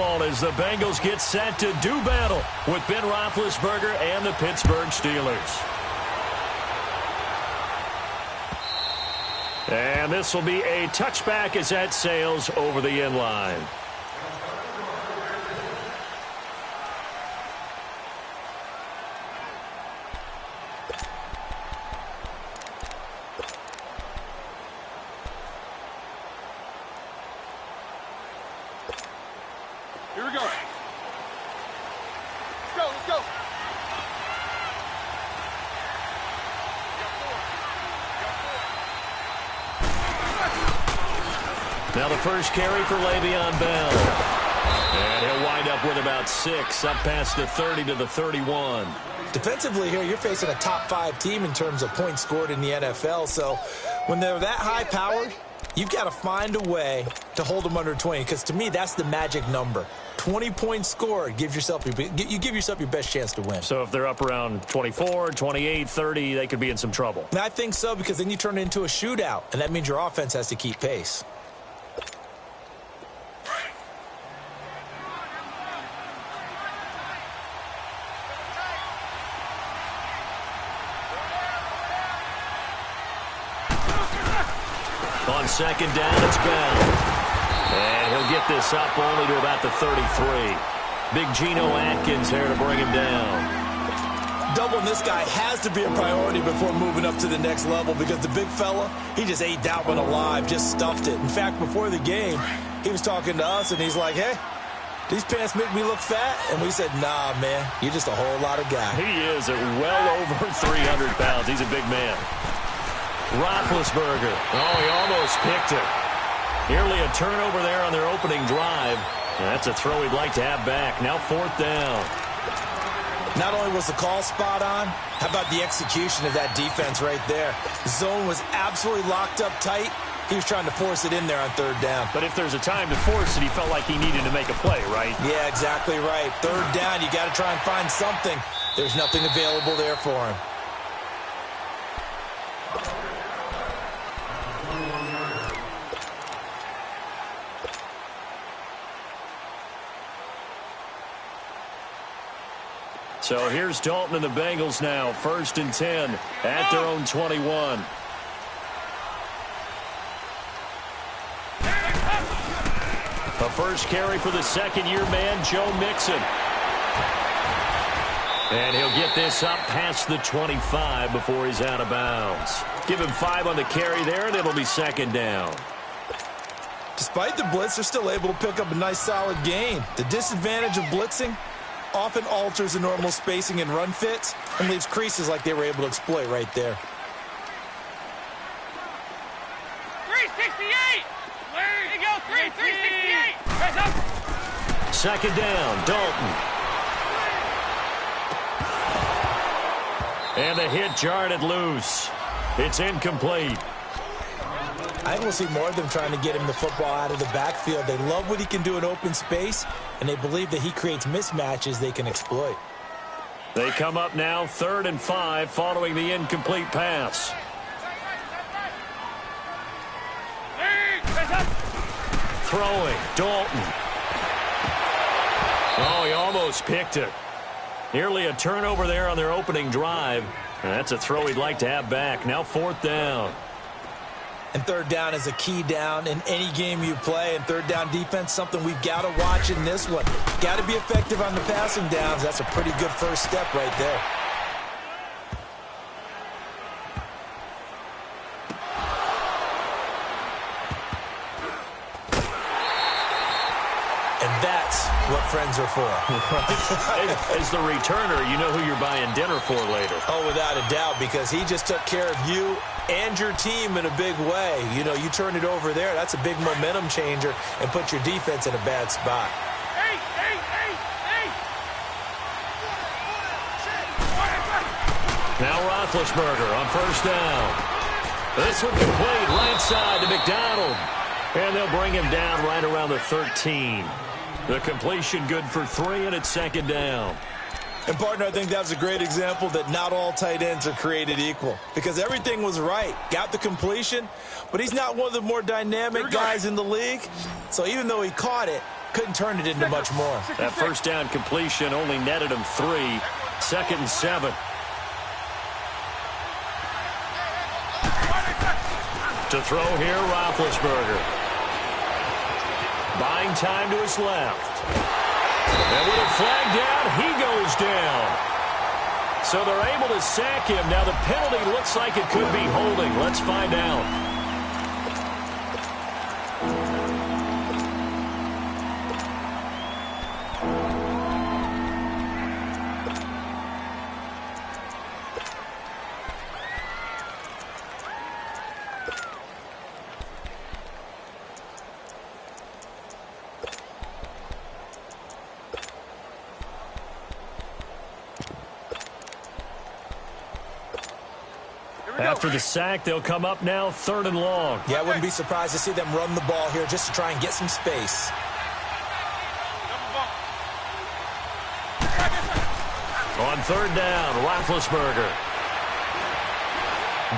football as the Bengals get set to do battle with Ben Roethlisberger and the Pittsburgh Steelers. And this will be a touchback as that sails over the end line. Here we go. Let's go. Now the first carry for Le'Veon Bell. And he'll wind up with about 6, up past the 30 to the 31. Defensively here, you're facing a top 5 team in terms of points scored in the NFL. So when they're that high-powered, you've got to find a way to hold them under 20, because to me, that's the magic number. 20 points scored, you give yourself your best chance to win. So if they're up around 24, 28, 30, they could be in some trouble. And I think so, because then you turn it into a shootout, and that means your offense has to keep pace. On second down, it's Bell. And he'll get this up only to about the 33. Big Geno Atkins there to bring him down. Doubling this guy has to be a priority before moving up to the next level, because the big fella, he just ate that one alive, just stuffed it. In fact, before the game, he was talking to us, and he's like, hey, these pants make me look fat? And we said, nah, man, you're just a whole lot of guy. He is at well over 300 pounds. He's a big man. Roethlisberger. Oh, he almost picked it. Nearly a turnover there on their opening drive. That's a throw he'd like to have back. Now 4th down. Not only was the call spot on, how about the execution of that defense right there? The zone was absolutely locked up tight. He was trying to force it in there on 3rd down. But if there's a time to force it, he felt like he needed to make a play, right? Yeah, exactly right. 3rd down, you got to try and find something. There's nothing available there for him. So here's Dalton and the Bengals now. 1st and 10 at their own 21. A first carry for the second-year man, Joe Mixon. And he'll get this up past the 25 before he's out of bounds. Give him 5 on the carry there, and it'll be 2nd down. Despite the blitz, they're still able to pick up a nice, solid gain. The disadvantage of blitzing often alters the normal spacing and run fits and leaves creases like they were able to exploit right there. 368! There you go, 368! Press up! 2nd down, Dalton. And the hit jarred it loose. It's incomplete. I think we'll see more of them trying to get him the football out of the backfield. They love what he can do in open space, and they believe that he creates mismatches they can exploit. They come up now 3rd and 5 following the incomplete pass. Throwing, Dalton. Oh, he almost picked it. Nearly a turnover there on their opening drive. And that's a throw he'd like to have back. Now 4th down. And 3rd down is a key down in any game you play. And 3rd down defense, something we've got to watch in this one. Got to be effective on the passing downs. That's a pretty good first step right there. And that's what friends are for. As the returner, you know who you're buying dinner for later. Oh, without a doubt, because he just took care of you and your team in a big way. You know, you turn it over there, that's a big momentum changer and put your defense in a bad spot. Hey! Now Roethlisberger on 1st down. This one complete, right side to McDonald. And they'll bring him down right around the 13. The completion good for 3, and it's 2nd down. And, partner, I think that's a great example that not all tight ends are created equal, because everything was right. Got the completion, but he's not one of the more dynamic guys in the league. So even though he caught it, Couldn't turn it into much more. That first down completion only netted him 3. 2nd and 7. To throw here, Roethlisberger. Buying time to his left. And with a flag down, he goes down. So they're able to sack him. Now the penalty looks like it could be holding. Let's find out. After the sack, they'll come up now 3rd and long. Yeah, I wouldn't be surprised to see them run the ball here just to try and get some space. On 3rd down, Roethlisberger.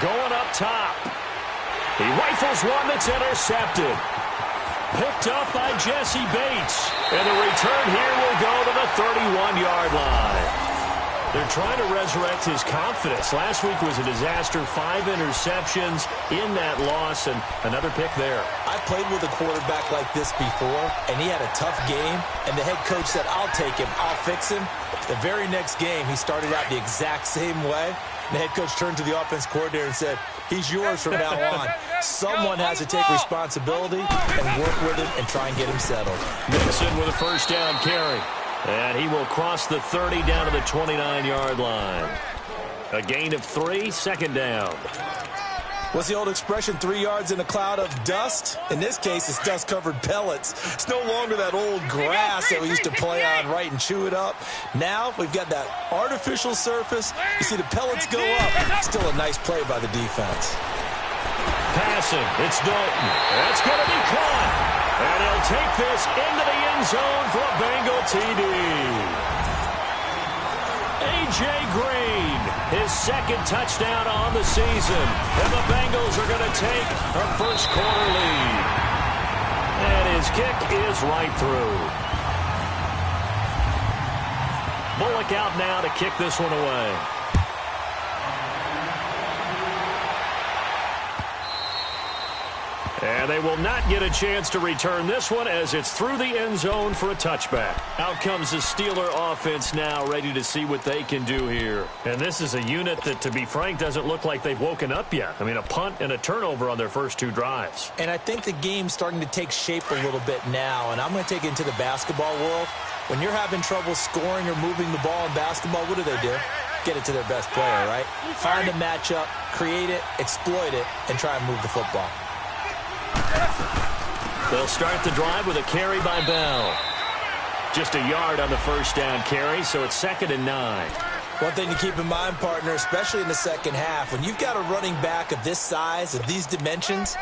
Going up top. He rifles one that's intercepted. Picked up by Jesse Bates. And the return here will go to the 31-yard line. They're trying to resurrect his confidence. Last week was a disaster. 5 interceptions in that loss, and another pick there. I played with a quarterback like this before, and he had a tough game, and the head coach said, I'll take him, I'll fix him. The very next game, he started out the exact same way. The head coach turned to the offense coordinator and said, he's yours from now on. Someone has to take responsibility and work with him and try and get him settled. Mixon with a first down carry. And he will cross the 30 down to the 29-yard line. A gain of 3, 2nd down. What's the old expression, 3 yards in a cloud of dust? In this case, it's dust-covered pellets. It's no longer that old grass that we used to play on, right, and chew it up. Now we've got that artificial surface. You see the pellets go up. Still a nice play by the defense. Passing. It's Dalton. That's going to be caught. And he'll take this into the end zone for a Bengal TD. A.J. Green, his 2nd touchdown on the season. And the Bengals are going to take a first-quarter lead. And his kick is right through. Bullock out now to kick this one away. And they will not get a chance to return this one as it's through the end zone for a touchback. Out comes the Steeler offense now, ready to see what they can do here. And this is a unit that, to be frank, doesn't look like they've woken up yet. I mean, a punt and a turnover on their first 2 drives. And I think the game's starting to take shape a little bit now, and I'm going to take it into the basketball world. When you're having trouble scoring or moving the ball in basketball, what do? Get it to their best player, right? Find a matchup, create it, exploit it, and try and move the football. They'll start the drive with a carry by Bell. Just a yard on the first down carry, so it's 2nd and 9. One thing to keep in mind, partner, especially in the second half, when you've got a running back of this size, of these dimensions,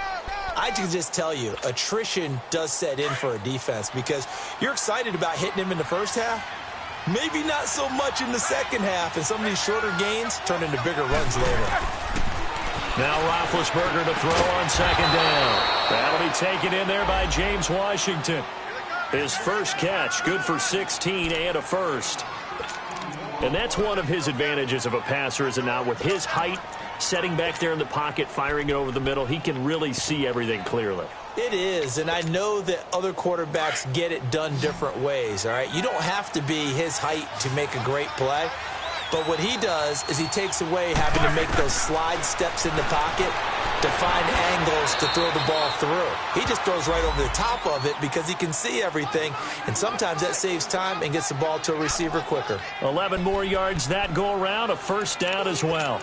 I can just tell you, attrition does set in for a defense because you're excited about hitting him in the first half. Maybe not so much in the second half, and some of these shorter gains turn into bigger runs later. Now Roethlisberger to throw on 2nd down. That'll be taken in there by James Washington. His first catch, good for 16 and a first. And that's one of his advantages of a passer, is it not? With his height, setting back there in the pocket, firing it over the middle, he can really see everything clearly. It is, and I know that other quarterbacks get it done different ways, all right? You don't have to be his height to make a great play. But what he does is he takes away having to make those slide steps in the pocket to find angles to throw the ball through. He just throws right over the top of it because he can see everything, and sometimes that saves time and gets the ball to a receiver quicker. 11 more yards that go around, a first down as well.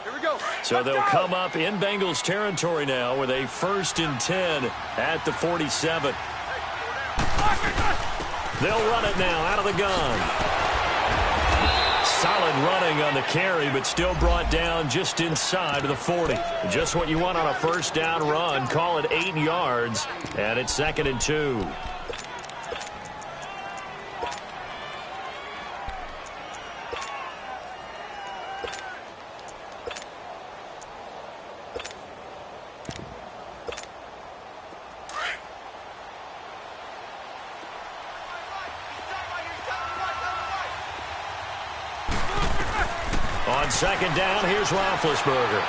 Here we go. So they'll come up in Bengals territory now with a 1st and 10 at the 47. They'll run it now out of the gun. Solid running on the carry, but still brought down just inside of the 40. Just what you want on a first down run. Call it 8 yards, and it's 2nd and 2. On second down, here's Roethlisberger.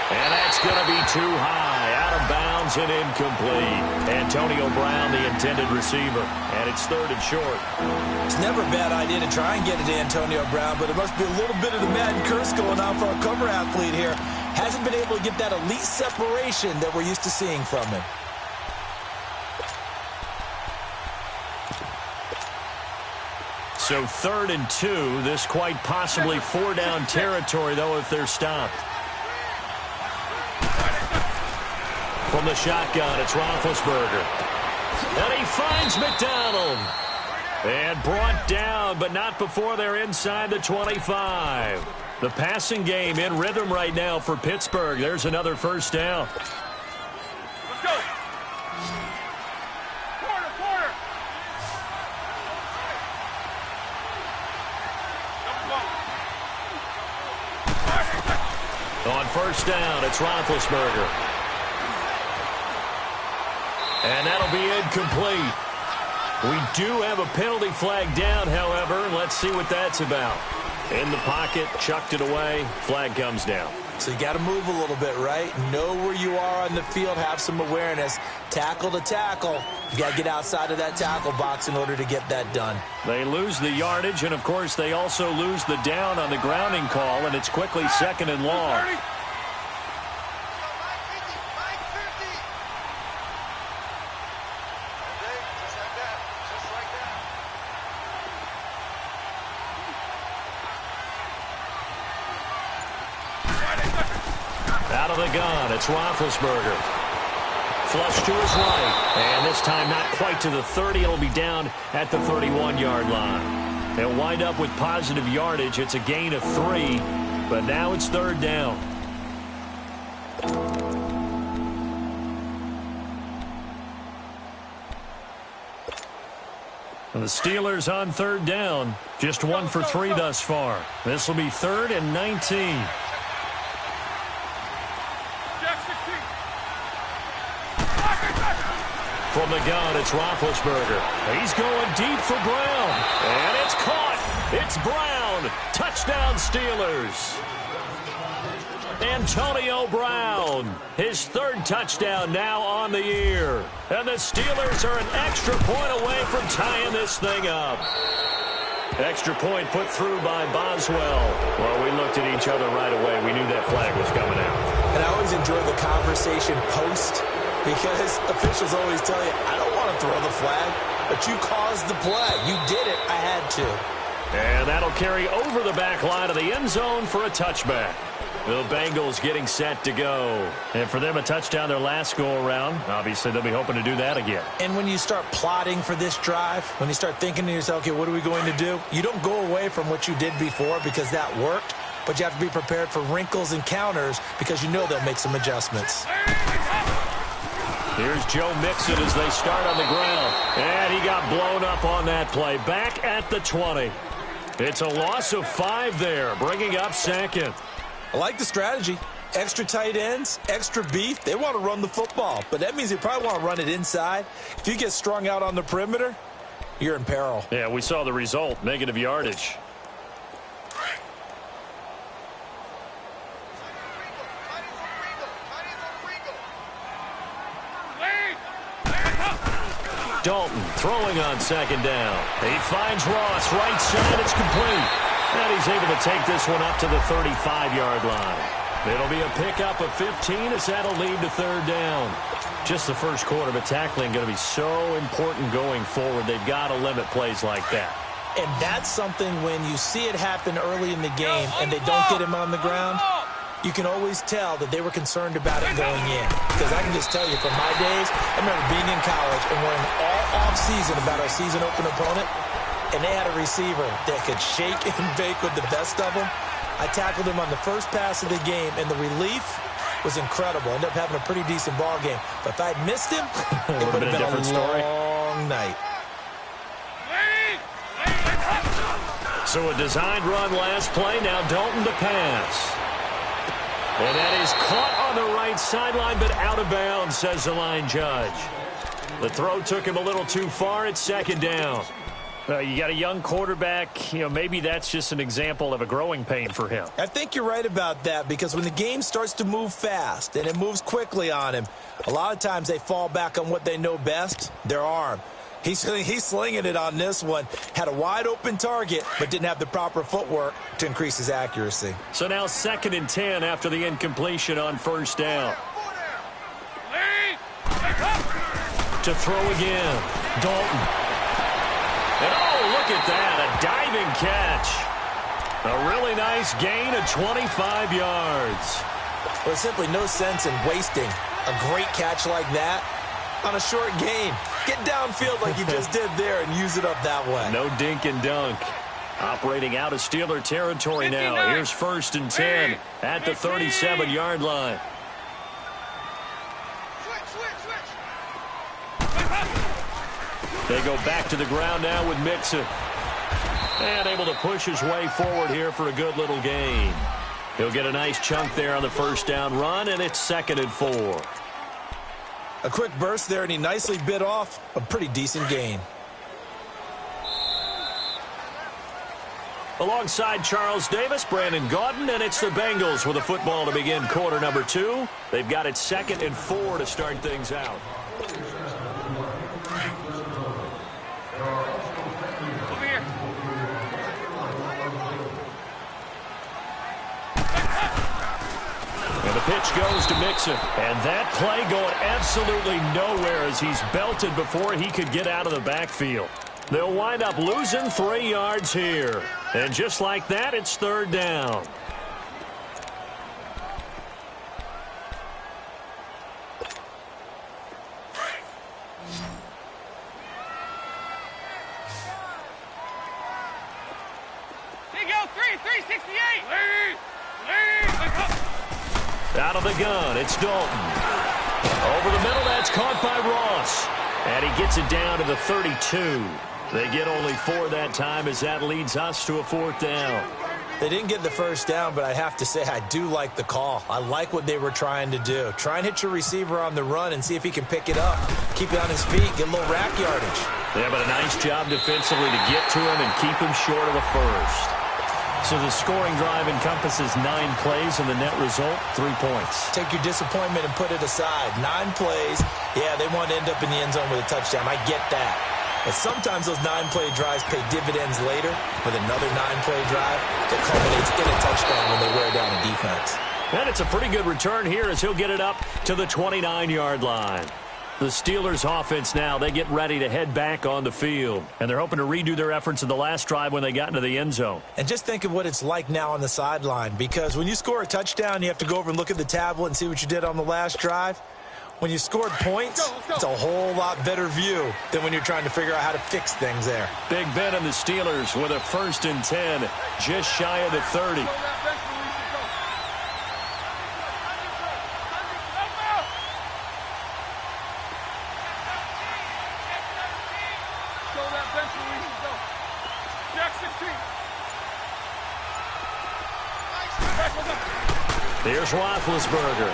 And that's going to be too high, out of bounds and incomplete. Antonio Brown, the intended receiver, and it's third and short. It's never a bad idea to try and get it to Antonio Brown, but it must be a little bit of the Madden curse going on for our cover athlete here. Hasn't been able to get that elite separation that we're used to seeing from him. So 3rd and 2, this quite possibly 4-down territory, though, if they're stopped. From the shotgun, it's Roethlisberger. And he finds McDonald. And brought down, but not before they're inside the 25. The passing game in rhythm right now for Pittsburgh. There's another first down. Let's go. Quarter. On first down, it's Roethlisberger. And that'll be incomplete. We do have a penalty flag down, however. Let's see what that's about. In the pocket, chucked it away, flag comes down. So you got to move a little bit, right? Know where you are on the field, have some awareness. Tackle to tackle. You got to get outside of that tackle box in order to get that done. They lose the yardage, and, of course, they also lose the down on the grounding call, and it's quickly 2nd and long. Out of the gun, it's Roethlisberger. Flush to his right. And this time not quite to the 30. It'll be down at the 31-yard line. They'll wind up with positive yardage. It's a gain of 3. But now it's 3rd down. And the Steelers on 3rd down. Just 1 for 3 thus far. This will be 3rd and 19. From the gun, it's Roethlisberger. He's going deep for Brown. And it's caught. It's Brown. Touchdown, Steelers. Antonio Brown. His 3rd touchdown now on the year. And the Steelers are an extra point away from tying this thing up. Extra point put through by Boswell. Well, we looked at each other right away. We knew that flag was coming out. And I always enjoy the conversation post, because officials always tell you, I don't want to throw the flag, but you caused the play. You did it. I had to. And that'll carry over the back line of the end zone for a touchback. The Bengals getting set to go. And for them, a touchdown their last go-around. Obviously, they'll be hoping to do that again. And when you start plotting for this drive, when you start thinking to yourself, okay, what are we going to do? You don't go away from what you did before because that worked, but you have to be prepared for wrinkles and counters because you know they'll make some adjustments. Here's Joe Mixon as they start on the ground. And he got blown up on that play. Back at the 20. It's a loss of 5 there, bringing up 2nd. I like the strategy. Extra tight ends, extra beef. They want to run the football, but that means they probably want to run it inside. If you get strung out on the perimeter, you're in peril. Yeah, we saw the result, negative yardage. Dalton throwing on 2nd down. He finds Ross, right side, it's complete. And he's able to take this one up to the 35-yard line. It'll be a pickup of 15 as that'll lead to 3rd down. Just the first quarter, but tackling going to be so important going forward. They've got to limit plays like that. And that's something when you see it happen early in the game and they don't get him on the ground, you can always tell that they were concerned about it going in. Because I can just tell you from my days, I remember being in college and worrying all off-season about our season open opponent, and they had a receiver that could shake and bake with the best of them. I tackled him on the first pass of the game, and the relief was incredible. Ended up having a pretty decent ball game. But if I had missed him, it would have been a long night. So a designed run last play. Now Dalton to pass. And that is caught on the right sideline, but out of bounds, says the line judge. The throw took him a little too far. It's 2nd down. You got a young quarterback. Maybe that's just an example of a growing pain for him. I think you're right about that because when the game starts to move fast and it moves quickly on him, a lot of times they fall back on what they know best, their arm. He's slinging it on this one. Had a wide-open target, but didn't have the proper footwork to increase his accuracy. So now 2nd and 10 after the incompletion on 1st down. To throw again. Dalton. And oh, look at that, a diving catch. A really nice gain of 25 yards. There's simply no sense in wasting a great catch like that on a short gain. Get downfield like you just did there and use it up that way. No dink and dunk. Operating out of Steeler territory now. Here's 1st and 10 at the 37-yard line. They go back to the ground now with Mixon. And able to push his way forward here for a good little gain. He'll get a nice chunk there on the 1st down run, and it's 2nd and 4. A quick burst there, and he nicely bit off a pretty decent gain. Alongside Charles Davis, Brandon Gaudin, and it's the Bengals with a football to begin quarter number 2. They've got it 2nd and 4 to start things out. And the pitch goes to Mixon. And that play going absolutely nowhere as he's belted before he could get out of the backfield. They'll wind up losing 3 yards here. And just like that, it's 3rd down. Here you go, 368. Lead. Out of the gun, it's Dalton. Over the middle, that's caught by Ross. And he gets it down to the 32. They get only 4 that time as that leads us to a 4th down. They didn't get the 1st down, but I have to say I do like the call. I like what they were trying to do. Try and hit your receiver on the run and see if he can pick it up. Keep it on his feet, get a little rack yardage. Yeah, but a nice job defensively to get to him and keep him short of the 1st. So the scoring drive encompasses 9 plays, and the net result, 3 points. Take your disappointment and put it aside. 9 plays. Yeah, they want to end up in the end zone with a touchdown. I get that. But sometimes those 9-play drives pay dividends later with another 9-play drive that culminates in a touchdown when they wear down a defense. And it's a pretty good return here as he'll get it up to the 29-yard line. The Steelers offense now, they get ready to head back on the field. And they're hoping to redo their efforts in the last drive when they got into the end zone. And just think of what it's like now on the sideline, because when you score a touchdown, you have to go over and look at the tablet and see what you did on the last drive. When you scored points, it's a whole lot better view than when you're trying to figure out how to fix things there. Big Ben and the Steelers with a 1st and 10, just shy of the 30. Here's Roethlisberger.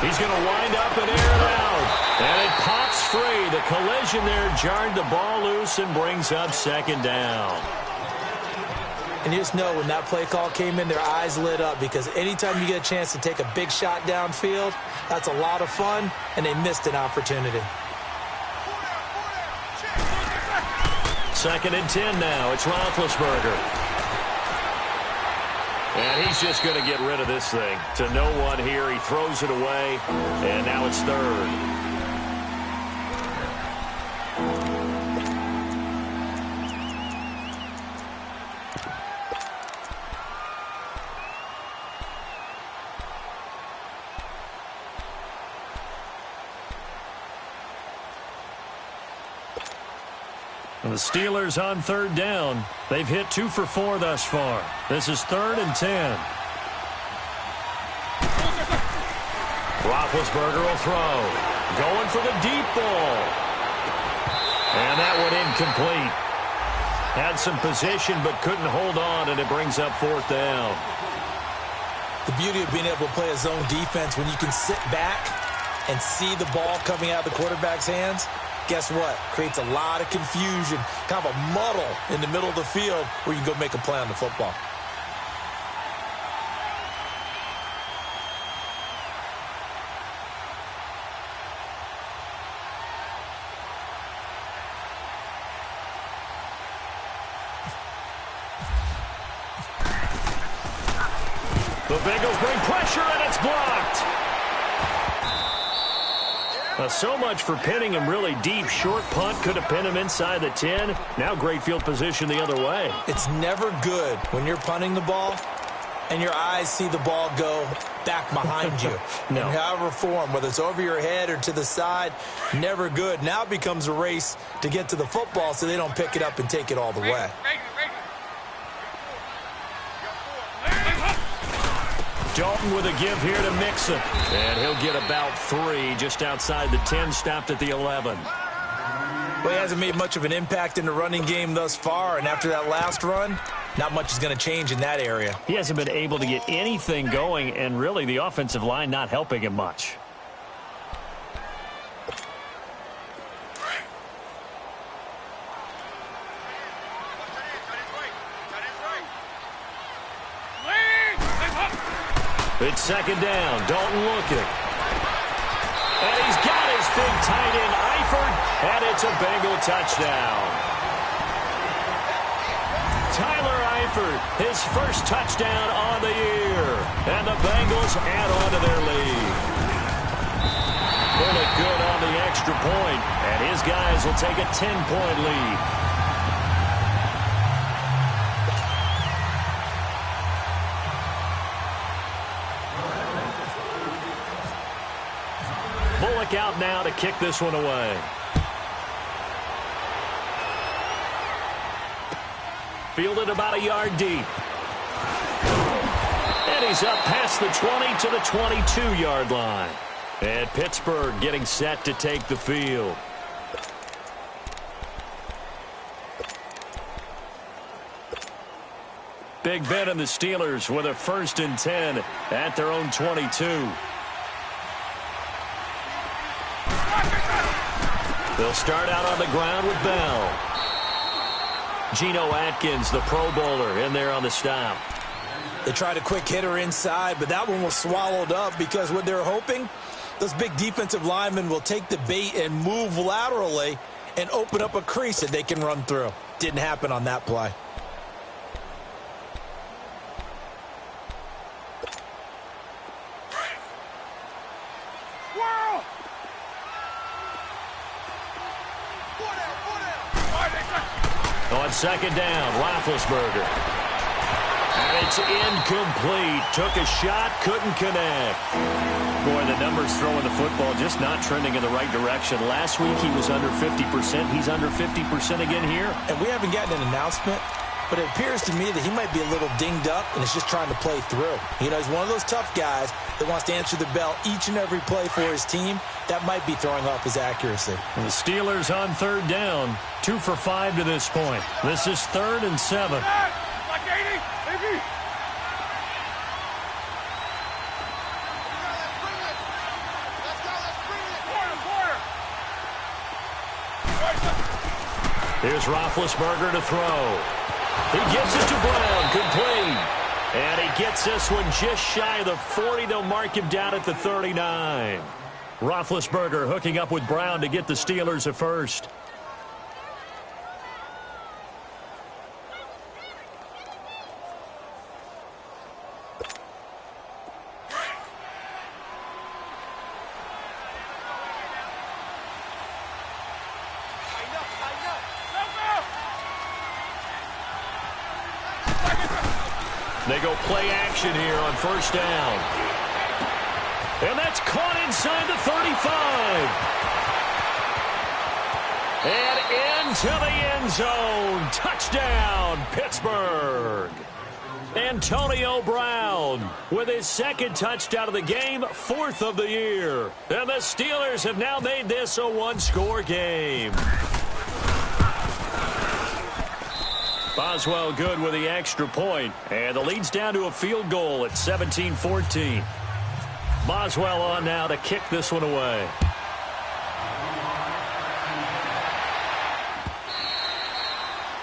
He's going to wind up and air it out. And it pops free. The collision there jarred the ball loose and brings up 2nd down. And you just know when that play call came in, their eyes lit up, because anytime you get a chance to take a big shot downfield, that's a lot of fun, and they missed an opportunity. 2nd and 10 now. It's Roethlisberger. And he's just going to get rid of this thing. To no one here. He throws it away. And now it's 3rd. The Steelers on 3rd down. They've hit 2 for 4 thus far. This is 3rd and 10. Roethlisberger will throw. Going for the deep ball. And that one incomplete. Had some position but couldn't hold on, and it brings up 4th down. The beauty of being able to play a zone defense when you can sit back and see the ball coming out of the quarterback's hands, guess what? Creates a lot of confusion, kind of a muddle in the middle of the field where you can go make a play on the football. The Bengals bring pressure, and it's blocked. So much for pinning him really deep. Short punt could have pinned him inside the 10. Now great field position the other way. It's never good when you're punting the ball and your eyes see the ball go back behind you. No. In however form, whether it's over your head or to the side, never good. Now it becomes a race to get to the football so they don't pick it up and take it all the way. Dalton with a give here to Mixon. And he'll get about 3 just outside the 10, stopped at the 11. Well, he hasn't made much of an impact in the running game thus far, and after that last run, not much is going to change in that area. He hasn't been able to get anything going, and really the offensive line not helping him much. It's second down. Dalton looking. And he's got his big tight end, Eifert, and it's a Bengal touchdown. Tyler Eifert, his first touchdown on the year. And the Bengals add on to their lead. Pull it good on the extra point, and his guys will take a 10-point lead. Bullock out now to kick this one away. Fielded about a yard deep. And he's up past the 20 to the 22-yard line. And Pittsburgh getting set to take the field. Big Ben and the Steelers with a 1st and 10 at their own 22. They'll start out on the ground with Bell. Geno Atkins, the Pro Bowler, in there on the stop. They tried a quick hitter inside, but that one was swallowed up because what they're hoping, those big defensive linemen will take the bait and move laterally and open up a crease that they can run through. Didn't happen on that play. On second down, Roethlisberger. And it's incomplete. Took a shot, couldn't connect. Boy, the numbers throwing the football just not trending in the right direction. Last week he was under 50%. He's under 50% again here. And we haven't gotten an announcement, but it appears to me that he might be a little dinged up and is just trying to play through. You know, he's one of those tough guys that wants to answer the bell each and every play for his team. That might be throwing off his accuracy. And the Steelers on third down, 2 for 5 to this point. This is 3rd and 7. Here's Roethlisberger to throw. He gets it to Brown, complete. And he gets this one just shy of the 40. They'll mark him down at the 39. Roethlisberger hooking up with Brown to get the Steelers a first. They go play action here on first down. And that's caught inside the 35. And into the end zone. Touchdown, Pittsburgh. Antonio Brown with his 2nd touchdown of the game, 4th of the year. And the Steelers have now made this a 1-score game. Boswell good with the extra point, and the lead's down to a field goal at 17-14. Boswell on now to kick this one away.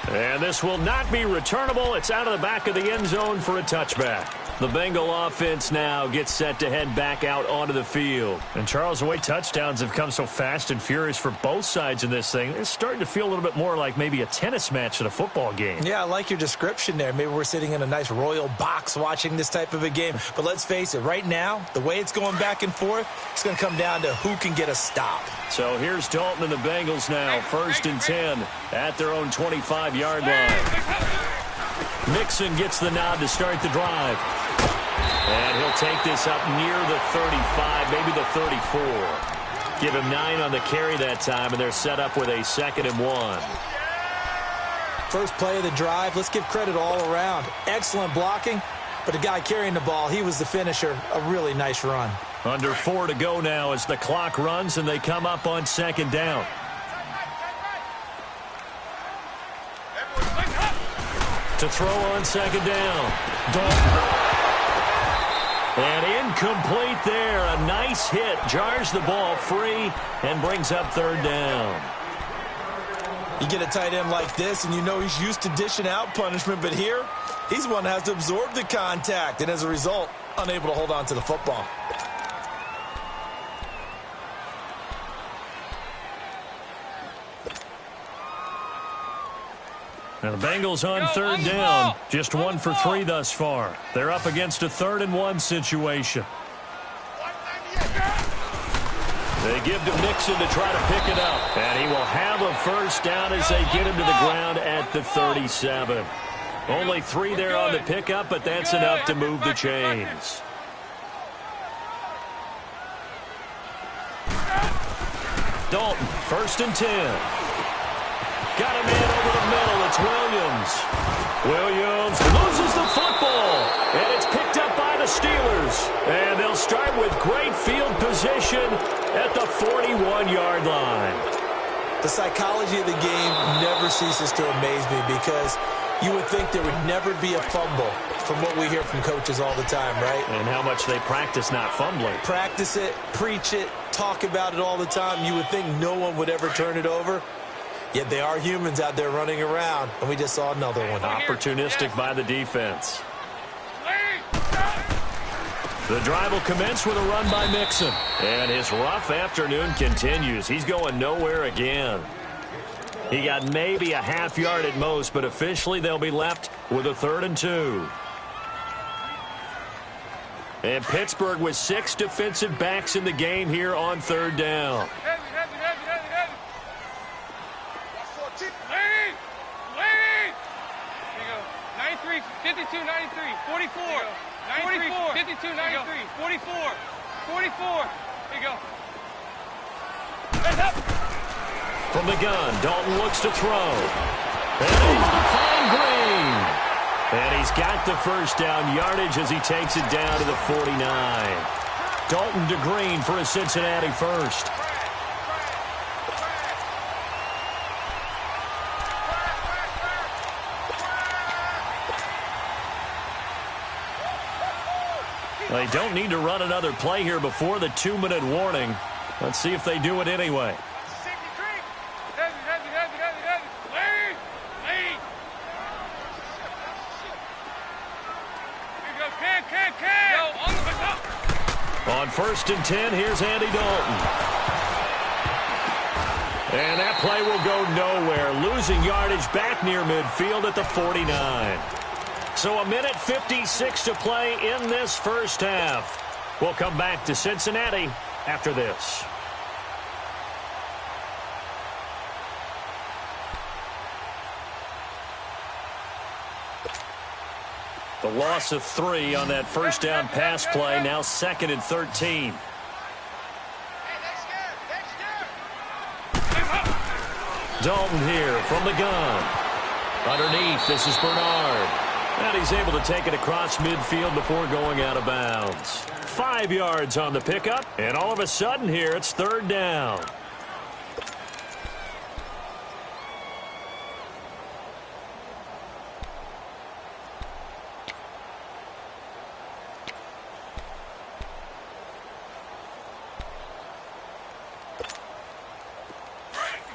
And this will not be returnable. It's out of the back of the end zone for a touchback. The Bengal offense now gets set to head back out onto the field. And, Charles, the way touchdowns have come so fast and furious for both sides in this thing, it's starting to feel a little bit more like maybe a tennis match at a football game. Yeah, I like your description there. Maybe we're sitting in a nice royal box watching this type of a game. But let's face it, right now, the way it's going back and forth, it's going to come down to who can get a stop. So here's Dalton and the Bengals now, 1st and 10 at their own 25-yard line. Mixon gets the nod to start the drive. And he'll take this up near the 35, maybe the 34. Give him 9 on the carry that time, and they're set up with a 2nd and 1. First play of the drive, let's give credit all around. Excellent blocking, but the guy carrying the ball, he was the finisher. A really nice run. Under 4 to go now as the clock runs, and they come up on 2nd down. To throw on 2nd down. Dalton. And incomplete there. A nice hit. Jars the ball free and brings up 3rd down. You get a tight end like this, and you know he's used to dishing out punishment, but here, he's one that has to absorb the contact, and as a result, unable to hold on to the football. Now the Bengals on 3rd down. Just 1 for 3 thus far. They're up against a 3rd and 1 situation. They give to Mixon to try to pick it up. And he will have a 1st down as they get him to the ground at the 37. Only 3 there on the pickup, but that's enough to move the chains. Dalton, 1st and 10. Got a man over the middle. It's Williams. Williams loses the football. And it's picked up by the Steelers. And they'll start with great field position at the 41-yard line. The psychology of the game never ceases to amaze me because you would think there would never be a fumble from what we hear from coaches all the time, right? And how much they practice not fumbling. Practice it, preach it, talk about it all the time. You would think no one would ever turn it over. Yet they are humans out there running around, and we just saw another one. Opportunistic by the defense. The drive will commence with a run by Mixon. And his rough afternoon continues. He's going nowhere again. He got maybe a half yard at most, but officially they'll be left with a 3rd and 2. And Pittsburgh with 6 defensive backs in the game here on 3rd down. 52, 93, 44, 44, 52, 93, 44, 44. Here you go. Heads up. From the gun, Dalton looks to throw. And able to find Green. And he's got the 1st down yardage as he takes it down to the 49. Dalton to Green for a Cincinnati 1st. They don't need to run another play here before the 2-minute warning. Let's see if they do it anyway. On 1st and 10, here's Andy Dalton. And that play will go nowhere. Losing yardage back near midfield at the 49. So 1:56 to play in this 1st half. We'll come back to Cincinnati after this. The loss of 3 on that 1st down pass play. Now 2nd and 13. Dalton here from the gun. Underneath, this is Bernard. And he's able to take it across midfield before going out of bounds. 5 yards on the pickup, and all of a sudden here, it's 3rd down.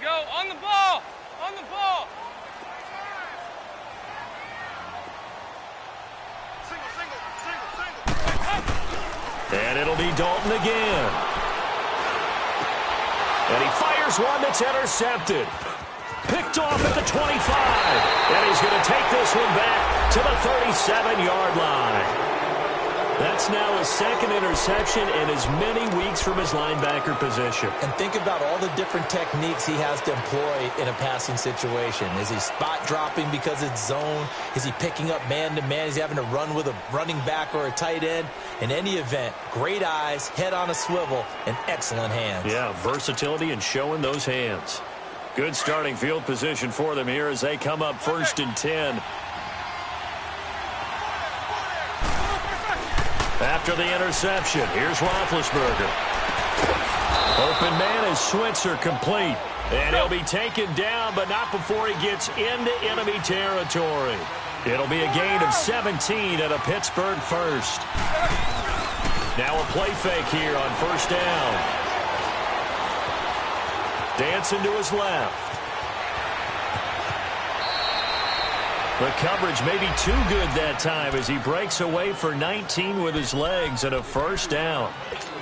Go, on the ball! On the ball! It'll be Dalton again. And he fires one that's intercepted. Picked off at the 25. And he's going to take this one back to the 37-yard line. That's now his second interception in as many weeks from his linebacker position. And think about all the different techniques he has to employ in a passing situation. Is he spot dropping because it's zone? Is he picking up man-to-man? Is he having to run with a running back or a tight end? In any event, great eyes, head on a swivel, and excellent hands. Yeah, versatility and showing those hands. Good starting field position for them here as they come up 1st and 10. After the interception, here's Roethlisberger. Open man is Switzer, complete. And he'll be taken down, but not before he gets into enemy territory. It'll be a gain of 17 at a Pittsburgh first. Now a play fake here on 1st down. Dancing to his left. The coverage may be too good that time as he breaks away for 19 with his legs and a 1st down.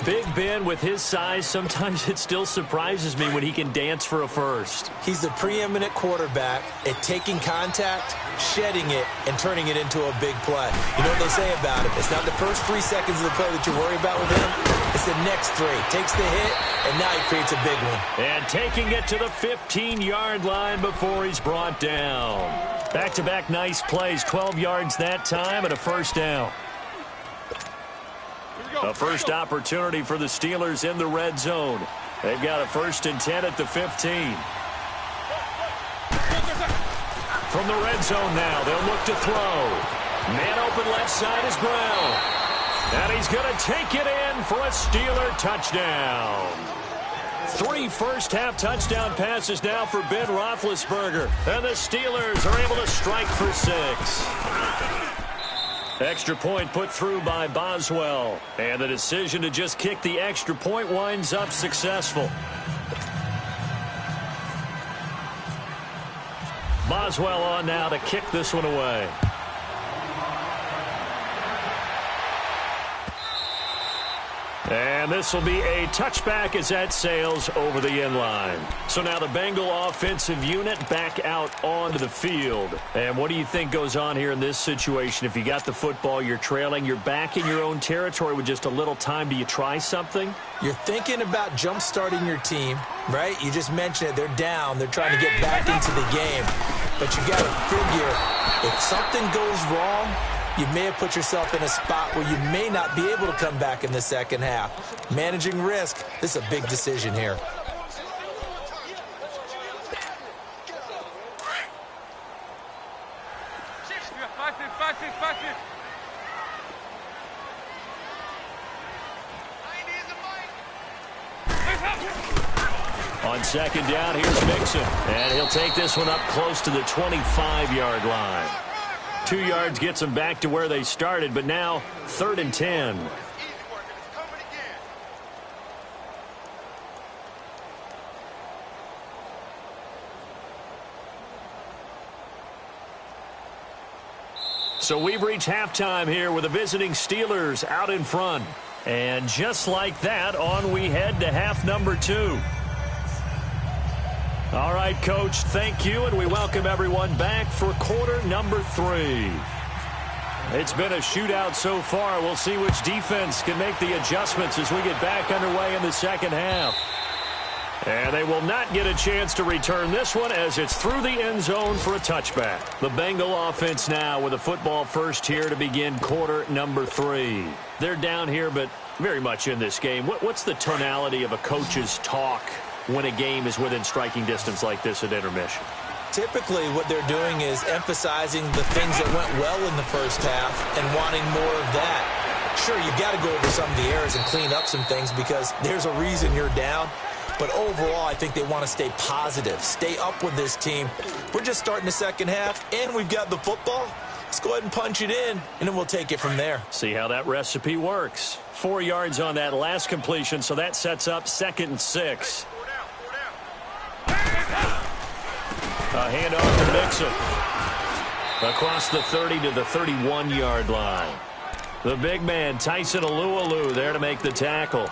Big Ben, with his size, sometimes it still surprises me when he can dance for a first. He's the preeminent quarterback at taking contact, shedding it, and turning it into a big play. You know what they say about him? It's not the first 3 seconds of the play that you worry about with him. It's the next 3. Takes the hit, and now he creates a big one. And taking it to the 15-yard line before he's brought down. Back-to-back nice plays, 12 yards that time and a 1st down. A first opportunity for the Steelers in the red zone. They've got a 1st and 10 at the 15. From the red zone now, they'll look to throw. Man open left side is Brown. And he's going to take it in for a Steeler touchdown. 3 first-half touchdown passes now for Ben Roethlisberger. And the Steelers are able to strike for 6. Extra point put through by Boswell. And the decision to just kick the extra point winds up successful. Boswell on now to kick this one away. And this will be a touchback as that sails over the end line. So now the Bengal offensive unit back out onto the field. And what do you think goes on here in this situation? If you got the football, you're trailing, you're back in your own territory with just a little time. Do you try something? You're thinking about jump-starting your team, right? You just mentioned it. They're down. They're trying to get back into the game. But you got to figure if something goes wrong, you may have put yourself in a spot where you may not be able to come back in the second half. Managing risk, this is a big decision here. On 2nd down, here's Mixon. And he'll take this one up close to the 25-yard line. 2 yards gets them back to where they started, but now 3rd and 10. So we've reached halftime here with the visiting Steelers out in front. And just like that, on we head to half number 2. All right, Coach, thank you, and we welcome everyone back for quarter number 3. It's been a shootout so far. We'll see which defense can make the adjustments as we get back underway in the second half. And they will not get a chance to return this one as it's through the end zone for a touchback. The Bengal offense now with a football first here to begin quarter number 3. They're down here, but very much in this game. What's the tonality of a coach's talk when a game is within striking distance like this at intermission? Typically, what they're doing is emphasizing the things that went well in the first half and wanting more of that. Sure, you've got to go over some of the errors and clean up some things because there's a reason you're down. But overall, I think they want to stay positive, stay up with this team. We're just starting the second half, and we've got the football. Let's go ahead and punch it in, and then we'll take it from there. See how that recipe works. 4 yards on that last completion, so that sets up 2nd and 6. A handoff to Mixon. Across the 30 to the 31-yard line. The big man, Tyson Alualu, there to make the tackle.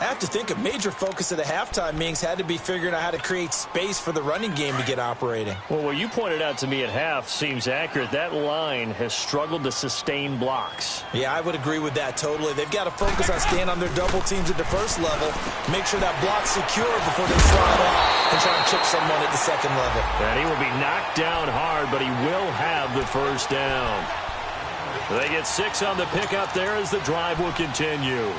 I have to think a major focus of the halftime meetings had to be figuring out how to create space for the running game to get operating. Well, what you pointed out to me at half seems accurate. That line has struggled to sustain blocks. Yeah, I would agree with that totally. They've got to focus on staying on their double teams at the first level, make sure that block's secure before they slide off and try and chip someone at the second level. And he will be knocked down hard, but he will have the first down. They get 6 on the pickup there as the drive will continue.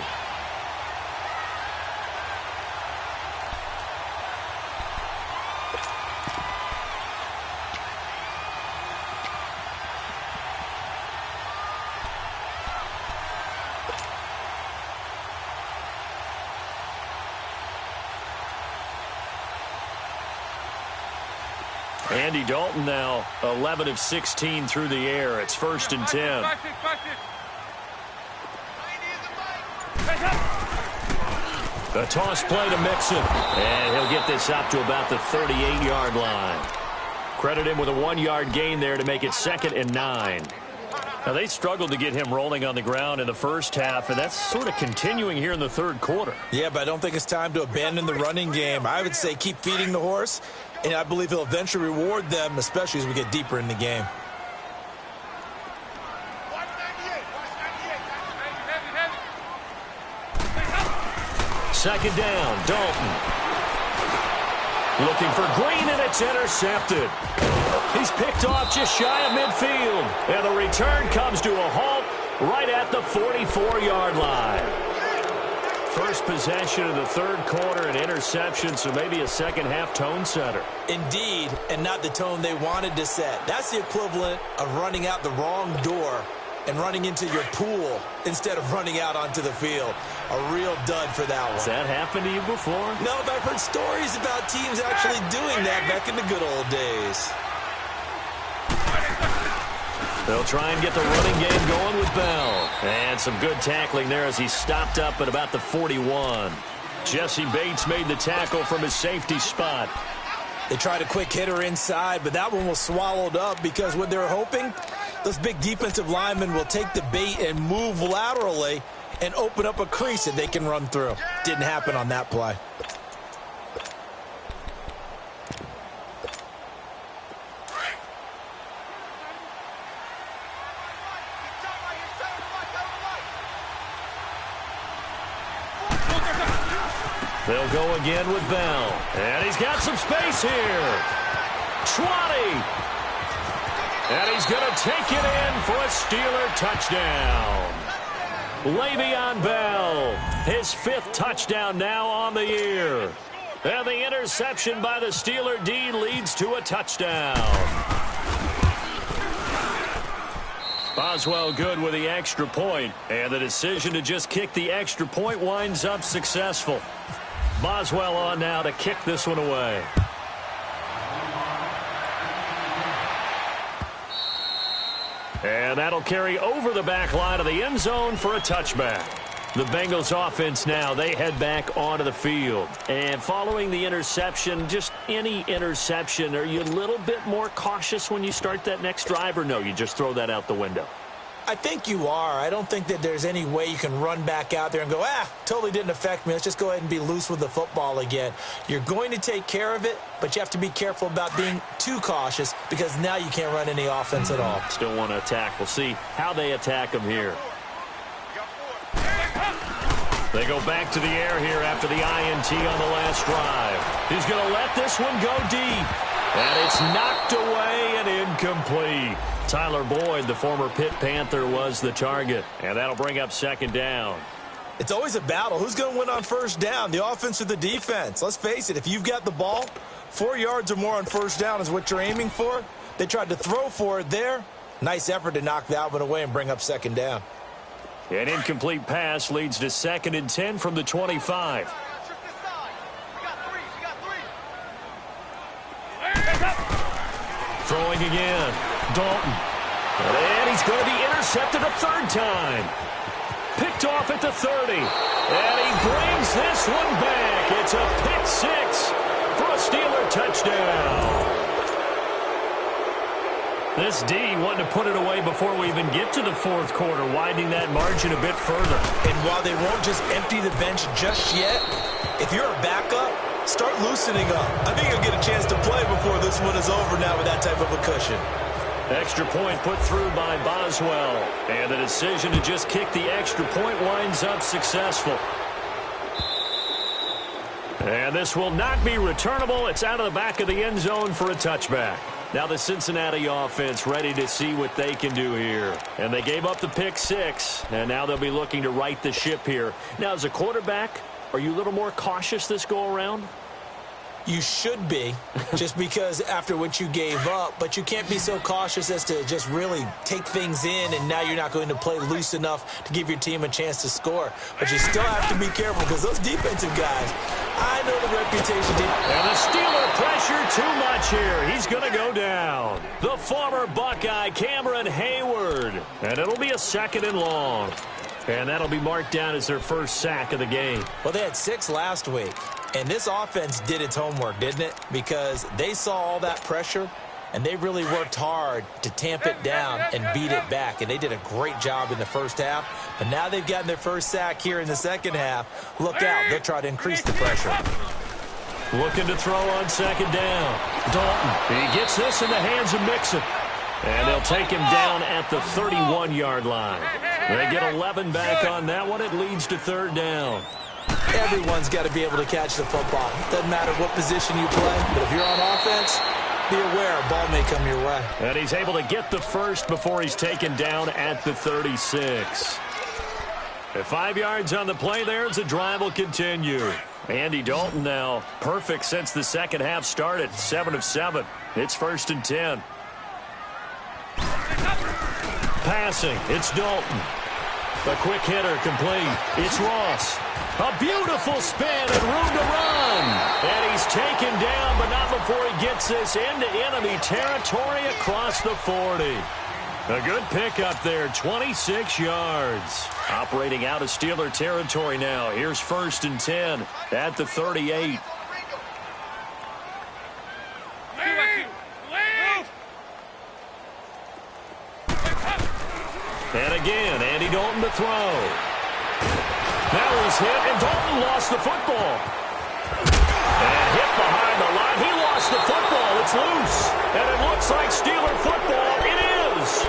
Andy Dalton now 11 of 16 through the air. It's 1st and 10. A toss play to Mixon. And he'll get this up to about the 38-yard line. Credit him with a 1-yard gain there to make it 2nd and 9. Now, they struggled to get him rolling on the ground in the first half, and that's sort of continuing here in the third quarter. Yeah, but I don't think it's time to abandon the running game. I would say keep feeding the horse, and I believe he'll eventually reward them, especially as we get deeper in the game. Second down, Dalton. Looking for Green, and it's intercepted. He's picked off just shy of midfield. And the return comes to a halt right at the 44-yard line. First possession of the third quarter, an interception, so maybe a second-half tone setter. Indeed, and not the tone they wanted to set. That's the equivalent of running out the wrong door and running into your pool instead of running out onto the field. A real dud for that one. Has that happened to you before? No, but I've heard stories about teams actually doing that back in the good old days. They'll try and get the running game going with Bell. And some good tackling there as he stopped up at about the 41. Jesse Bates made the tackle from his safety spot. They tried a quick hitter inside, but that one was swallowed up because what they're hoping, those big defensive linemen will take the bait and move laterally and open up a crease that they can run through. Didn't happen on that play. They'll go again with Bell. And he's got some space here. Schwante. And he's going to take it in for a Steeler touchdown. Le'Veon Bell, his 5th touchdown now on the year. And the interception by the Steeler D leads to a touchdown. Boswell good with the extra point, and the decision to just kick the extra point winds up successful. Boswell on now to kick this one away. And that'll carry over the back line of the end zone for a touchback. The Bengals offense now, they head back onto the field. And following the interception, just any interception, are you a little bit more cautious when you start that next drive, or no, you just throw that out the window? I think you are. I don't think that there's any way you can run back out there and go, totally didn't affect me. Let's just go ahead and be loose with the football again. You're going to take care of it, but you have to be careful about being too cautious because now you can't run any offense at all. Still want to attack. We'll see how they attack them here. They go back to the air here after the INT on the last drive. He's going to let this one go deep. And it's knocked away and incomplete. Tyler Boyd, the former Pitt Panther, was the target. And that'll bring up second down. It's always a battle. Who's going to win on first down, the offense or the defense? Let's face it, if you've got the ball, 4 yards or more on first down is what you're aiming for. They tried to throw for it there. Nice effort to knock that one away and bring up second down. An incomplete pass leads to 2nd and 10 from the 25. Throwing again. Dalton. And he's going to be intercepted a third time. Picked off at the 30. And he brings this one back. It's a pick 6 for a Steeler touchdown. This D wanting to put it away before we even get to the fourth quarter, widening that margin a bit further. And while they won't just empty the bench just yet, if you're a backup, start loosening up. I think you'll get a chance to play before this one is over now with that type of a cushion. Extra point put through by Boswell. And the decision to just kick the extra point winds up successful. And this will not be returnable. It's out of the back of the end zone for a touchback. Now the Cincinnati offense ready to see what they can do here. And they gave up the pick 6, and now they'll be looking to right the ship here. Now, as a quarterback, are you a little more cautious this go-around? You should be, just because after what you gave up, but you can't be so cautious as to just really take things in, and now you're not going to play loose enough to give your team a chance to score. But you still have to be careful because those defensive guys, I know the reputation. And the Steeler pressure too much here. He's going to go down. The former Buckeye, Cameron Hayward. And it'll be a 2nd and long. And that'll be marked down as their first sack of the game. Well, they had 6 last week. And this offense did its homework, didn't it? Because they saw all that pressure, and they really worked hard to tamp it down and beat it back. And they did a great job in the first half. But now they've gotten their first sack here in the second half. Look out. They'll try to increase the pressure. Looking to throw on 2nd down. Dalton. He gets this in the hands of Mixon. And they'll take him down at the 31-yard line. They get 11 back on that one. It leads to 3rd down. Everyone's got to be able to catch the football. Doesn't matter what position you play, but if you're on offense, be aware a ball may come your way. And he's able to get the first before he's taken down at the 36. At 5 yards on the play there as the drive will continue. Andy Dalton now perfect since the second half started. 7 of 7. It's 1st and 10. Passing. It's Dalton. A quick hitter complete. It's Ross. A beautiful spin and room to run. And he's taken down, but not before he gets this into enemy territory across the 40. A good pickup there, 26 yards. Operating out of Steeler territory now. Here's 1st and 10 at the 38. And again, Andy Dalton to throw. Now he's hit, and Dalton lost the football. And hit behind the line. He lost the football. It's loose. And it looks like Steeler football. It is.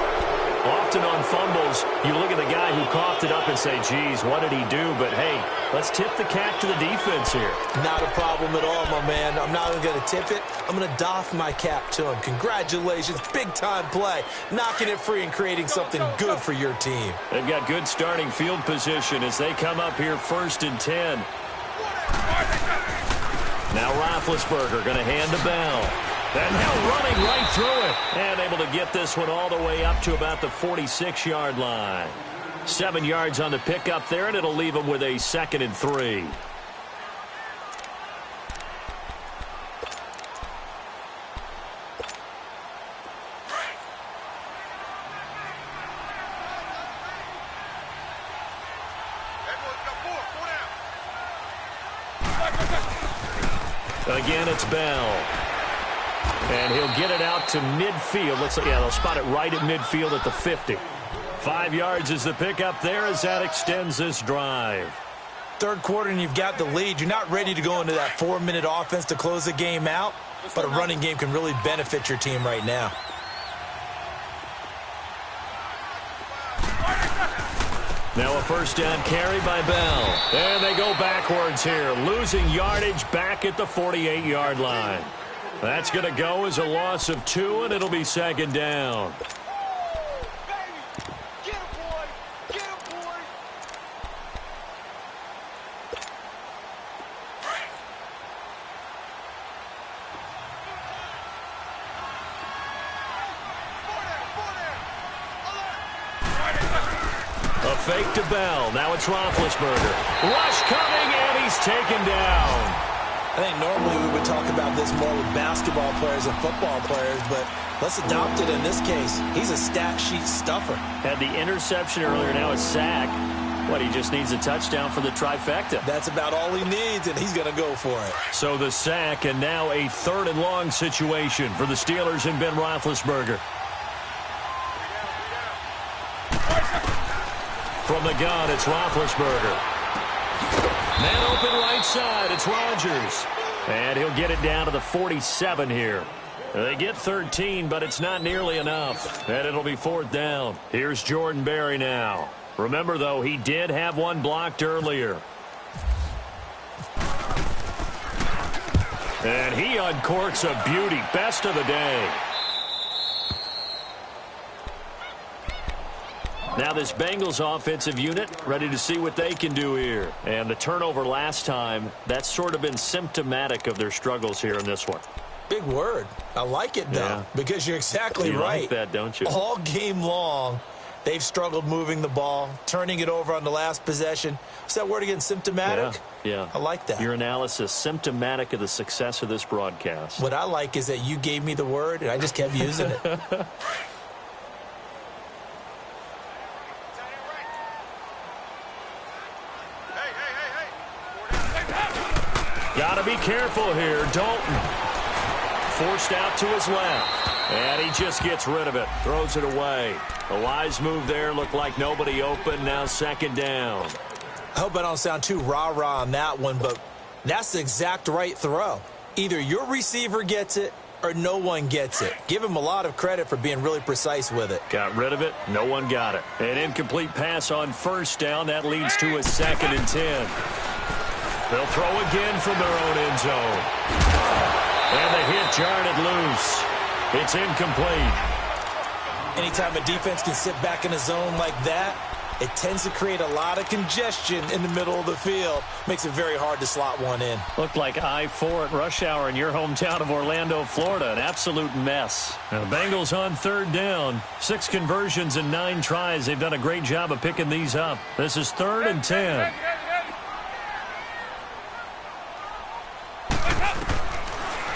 Often on fumbles, you look at the guy who coughed it up and say, geez, what did he do? But, hey, let's tip the cap to the defense here. Not a problem at all, my man. I'm not even going to tip it. I'm going to doff my cap to him. Congratulations. Big-time play. Knocking it free and creating something good for your team. They've got good starting field position as they come up here 1st and 10. Now Roethlisberger going to hand to Bell. And now running right through it. And able to get this one all the way up to about the 46-yard line. 7 yards on the pickup there, and it'll leave them with a 2nd and 3. Again, it's Bell. And he'll get it out to midfield. Looks like, yeah, they'll spot it right at midfield at the 50. 5 yards is the pickup there as that extends this drive. 3rd quarter and you've got the lead. You're not ready to go into that 4-minute offense to close the game out, but a running game can really benefit your team right now. Now a 1st down carry by Bell. And they go backwards here, losing yardage back at the 48-yard line. That's going to go as a loss of 2, and it'll be 2nd down. A fake to Bell. Now it's Roethlisberger. Rush coming, and he's taken down. I think normally we would talk about this more with basketball players and football players, but let's adopt it in this case. He's a stat sheet stuffer. Had the interception earlier, now a sack. What, he just needs a touchdown for the trifecta. That's about all he needs, and he's going to go for it. So the sack, and now a 3rd and long situation for the Steelers and Ben Roethlisberger. From the gun, it's Roethlisberger. Man open right side, it's Rodgers. And he'll get it down to the 47 here. They get 13, but it's not nearly enough. And it'll be 4th down. Here's Jordan Berry now. Remember, though, he did have one blocked earlier. And he uncorks a beauty. Best of the day. Now this Bengals offensive unit ready to see what they can do here. And the turnover last time, that's sort of been symptomatic of their struggles here in this one. Big word. I like it, though, because you're exactly right. You like that, don't you? All game long, they've struggled moving the ball, turning it over on the last possession. What's that word again, symptomatic? Yeah. I like that. Your analysis, symptomatic of the success of this broadcast. What I like is that you gave me the word, and I just kept using it. Got to be careful here. Dalton forced out to his left. And he just gets rid of it. Throws it away. A wise move there. Looked like nobody open. Now 2nd down. I hope I don't sound too rah-rah on that one, but that's the exact right throw. Either your receiver gets it or no one gets it. Give him a lot of credit for being really precise with it. Got rid of it. No one got it. An incomplete pass on 1st down. That leads to a 2nd and 10. They'll throw again from their own end zone. And the hit jarred it loose. It's incomplete. Anytime a defense can sit back in a zone like that, it tends to create a lot of congestion in the middle of the field. Makes it very hard to slot one in. Looked like I-4 at rush hour in your hometown of Orlando, Florida. An absolute mess. Now, the Bengals on 3rd down. 6 conversions and 9 tries. They've done a great job of picking these up. This is 3rd and 10.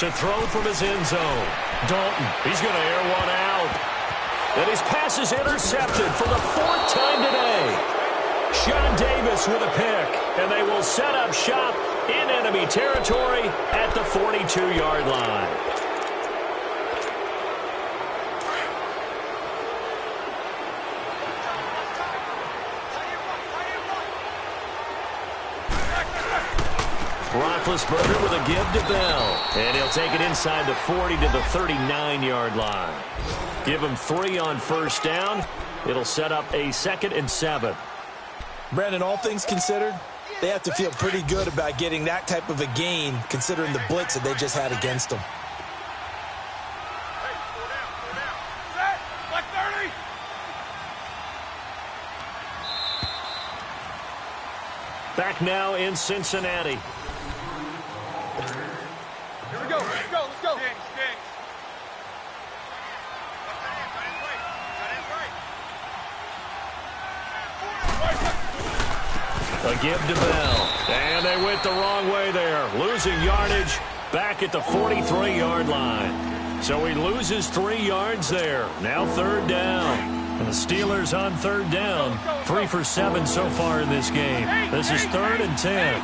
To throw from his end zone. Dalton, he's going to air one out. And his pass is intercepted for the 4th time today. Sean Davis with a pick. And they will set up shop in enemy territory at the 42-yard line. Roethlisberger with a give to Bell. And he'll take it inside the 40 to the 39-yard line. Give him 3 on 1st down. It'll set up a 2nd and 7. Brandon, all things considered, they have to feel pretty good about getting that type of a gain considering the blitz that they just had against them. Back now in Cincinnati. Here we go. Let's go. Let's go. A give to Bell. And they went the wrong way there. Losing yardage back at the 43-yard line. So he loses 3 yards there. Now 3rd down. And the Steelers on 3rd down. 3 for 7 so far in this game. This is 3rd and 10.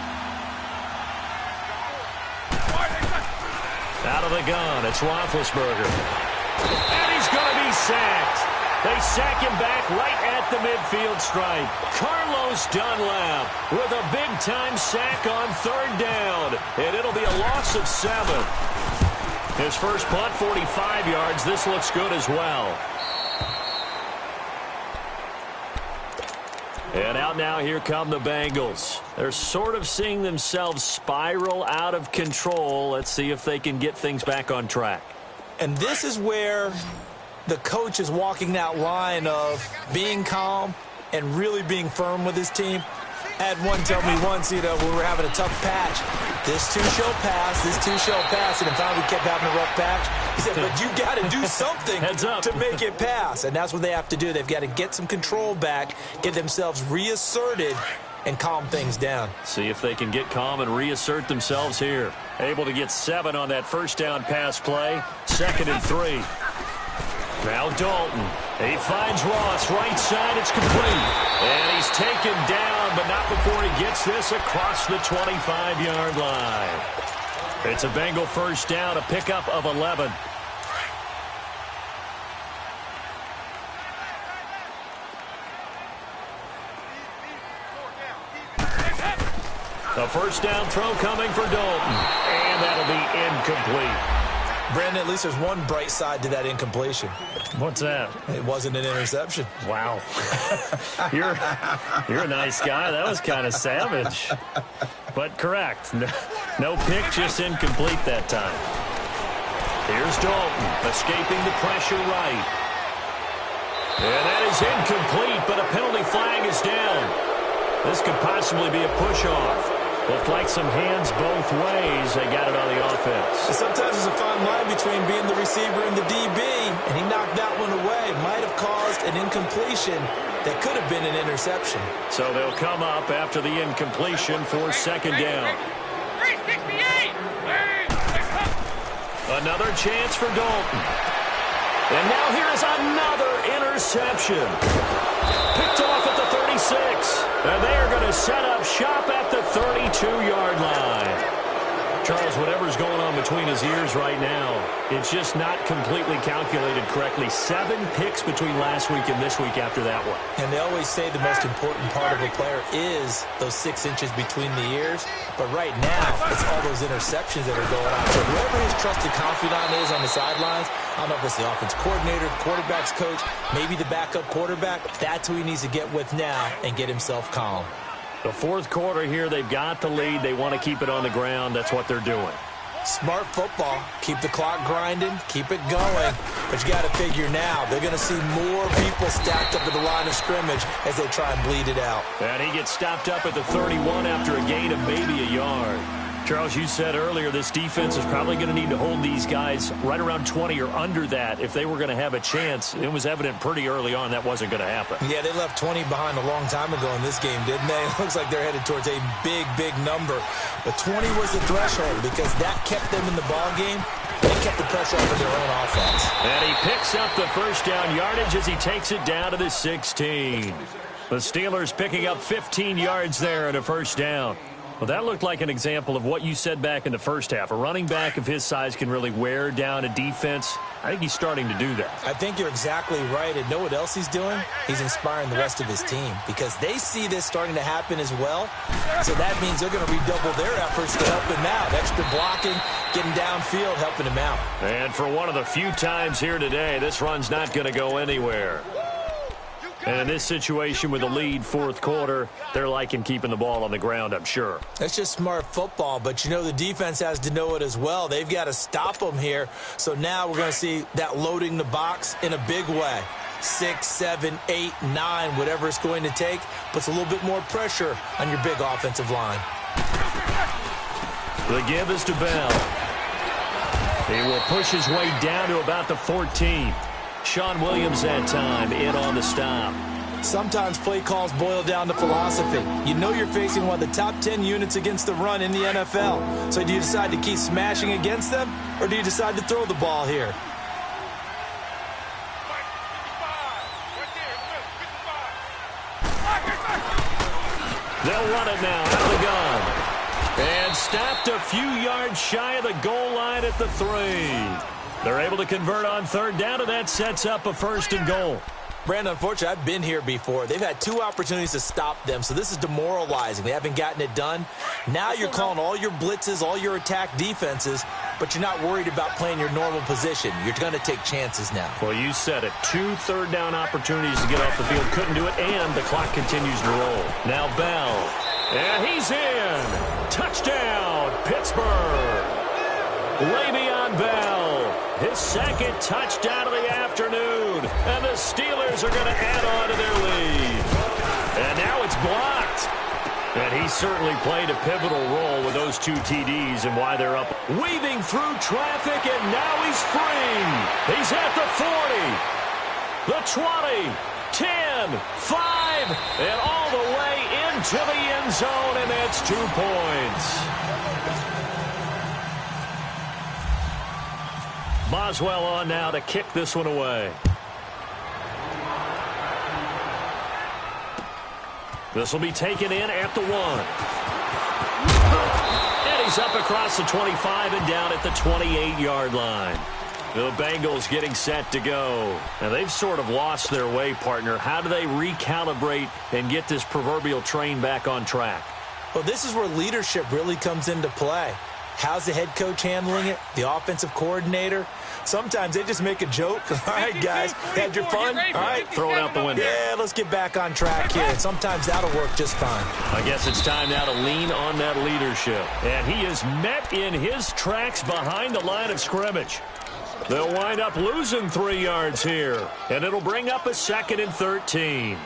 Out of the gun, it's Roethlisberger. And he's going to be sacked. They sack him back right at the midfield stripe. Carlos Dunlap with a big-time sack on 3rd down. And it'll be a loss of 7. His first punt, 45 yards. This looks good as well. And out now, here come the Bengals. They're sort of seeing themselves spiral out of control. Let's see if they can get things back on track. And this is where the coach is walking that line of being calm and really being firm with his team. I had one tell me once, we were having a tough patch. This too shall pass, this too shall pass. And finally we kept having a rough patch. He said, but you got to do something to make it pass. And that's what they have to do. They've got to get some control back, get themselves reasserted, and calm things down. See if they can get calm and reassert themselves here. Able to get 7 on that 1st down pass play. 2nd and 3. Now Dalton. He finds Ross. Right side, it's complete. And he's taken down, but not before he gets this across the 25-yard line. It's a Bengal 1st down, a pickup of 11. A first down throw coming for Dalton. And that'll be incomplete. Brandon, at least there's one bright side to that incompletion. What's that? It wasn't an interception. Wow. You're a nice guy. That was kind of savage. But correct. No pick, just incomplete that time. Here's Dalton, escaping the pressure right. And that is incomplete, but a penalty flag is down. This could possibly be a push-off. Looked like some hands both ways. They got it on the offense. Sometimes there's a fine line between being the receiver and the DB, and he knocked that one away. Might have caused an incompletion that could have been an interception. So they'll come up after the incompletion for second down. 368! Another chance for Dalton. And now here's another interception. Picked off at the 36. And they are going to set up shop at the 32-yard line. Charles, whatever's going on between his ears right now, it's just not completely calculated correctly. 7 picks between last week and this week after that one. And they always say the most important part of a player is those 6 inches between the ears. But right now, it's all those interceptions that are going on. So whoever his trusted confidant is on the sidelines, I don't know if it's the offense coordinator, the quarterback's coach, maybe the backup quarterback, that's who he needs to get with now and get himself calm. The fourth quarter here, they've got the lead. They want to keep it on the ground. That's what they're doing. Smart football. Keep the clock grinding. Keep it going. But you got to figure now, they're going to see more people stacked up at the line of scrimmage as they try and bleed it out. And he gets stopped up at the 31 after a gain of maybe a yard. Charles, you said earlier this defense is probably going to need to hold these guys right around 20 or under that if they were going to have a chance. It was evident pretty early on that wasn't going to happen. Yeah, they left 20 behind a long time ago in this game, didn't they? It looks like they're headed towards a big, big number. But 20 was the threshold because that kept them in the ball game. They kept the pressure off of their own offense. And he picks up the first down yardage as he takes it down to the 16. The Steelers picking up 15 yards there at a first down. Well, that looked like an example of what you said back in the first half. A running back of his size can really wear down a defense. I think he's starting to do that. I think you're exactly right. And know what else he's doing? He's inspiring the rest of his team because they see this starting to happen as well. So that means they're going to redouble their efforts to help him out. Extra blocking, getting downfield, helping him out. And for one of the few times here today, this run's not going to go anywhere. And in this situation with the lead fourth quarter, they're liking keeping the ball on the ground, I'm sure. That's just smart football, but you know the defense has to know it as well. They've got to stop them here. So now we're going to see that loading the box in a big way. 6, 7, 8, 9, whatever it's going to take, puts a little bit more pressure on your big offensive line. The give is to Bell. He will push his way down to about the 14. Sean Williams that time in on the stop. Sometimes play calls boil down to philosophy. You know you're facing one of the top 10 units against the run in the NFL. So do you decide to keep smashing against them, or do you decide to throw the ball here? They'll run it now out of the gun. And stopped a few yards shy of the goal line at the 3. They're able to convert on third down, and that sets up a first and goal. Brandon, unfortunately, I've been here before. They've had 2 opportunities to stop them, so this is demoralizing. They haven't gotten it done. Now you're calling all your blitzes, all your attack defenses, but you're not worried about playing your normal position. You're going to take chances now. Well, you said it. 2 third down opportunities to get off the field. Couldn't do it, and the clock continues to roll. Now Bell. And he's in. Touchdown, Pittsburgh. Le'Veon Bell. His second touchdown of the afternoon. And the Steelers are going to add on to their lead. And now it's blocked. And he certainly played a pivotal role with those 2 TDs and why they're up. Weaving through traffic, and now he's free. He's at the 40, the 20, 10, 5, and all the way into the end zone, and that's 2 points. Boswell on now to kick this one away. This will be taken in at the 1. And he's up across the 25 and down at the 28-yard line. The Bengals getting set to go. Now, they've sort of lost their way, partner. How do they recalibrate and get this proverbial train back on track? Well, this is where leadership really comes into play. How's the head coach handling it? The offensive coordinator? Sometimes they just make a joke. All right, guys, had your fun? All right, throw it out the window. Yeah, let's get back on track here. And sometimes that'll work just fine. I guess it's time now to lean on that leadership. And he is met in his tracks behind the line of scrimmage. They'll wind up losing 3 yards here. And it'll bring up a 2nd and 13.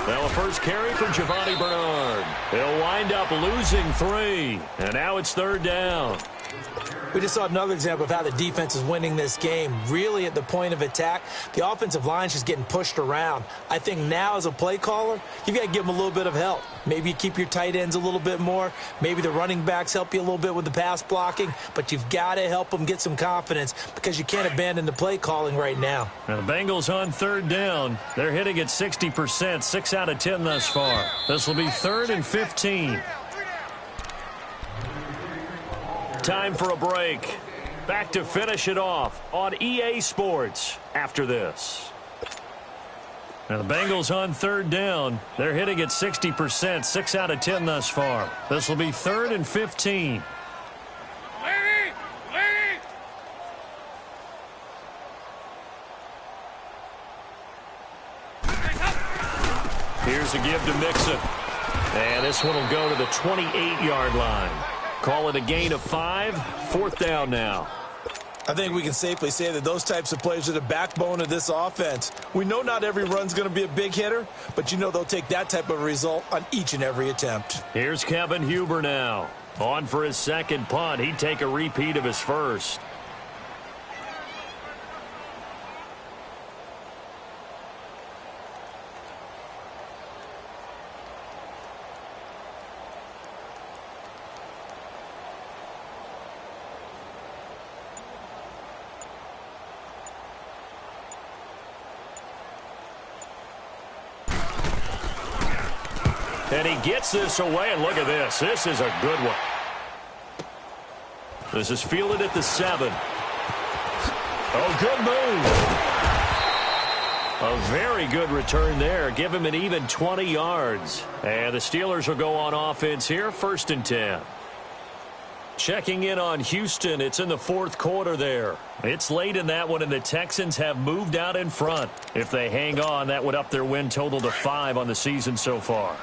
Now a first carry for Giovanni Bernard. They'll wind up losing 3. And now it's 3rd down. We just saw another example of how the defense is winning this game. Really at the point of attack, the offensive line is just getting pushed around. I think now as a play caller, you've got to give them a little bit of help. Maybe you keep your tight ends a little bit more. Maybe the running backs help you a little bit with the pass blocking. But you've got to help them get some confidence because you can't abandon the play calling right now. Now the Bengals on 3rd down. They're hitting at 60%, 6 out of 10 thus far. This will be 3rd and 15. Time for a break. Back to finish it off on EA Sports after this. Now the Bengals on 3rd down. They're hitting at 60%, 6 out of 10 thus far. This will be 3rd and 15. Here's a give to Mixon. And this one will go to the 28-yard line. Call it a gain of 5. 4th down now. I think we can safely say that those types of plays are the backbone of this offense. We know not every run's going to be a big hitter, but you know they'll take that type of result on each and every attempt. Here's Kevin Huber now. On for his 2nd punt. He'd take a repeat of his first. And he gets this away, and look at this. This is a good one. This is fielded at the 7. Oh, good move. A very good return there. Give him an even 20 yards. And the Steelers will go on offense here, 1st and 10. Checking in on Houston. It's in the 4th quarter there. It's late in that one, and the Texans have moved out in front. If they hang on, that would up their win total to 5 on the season so far.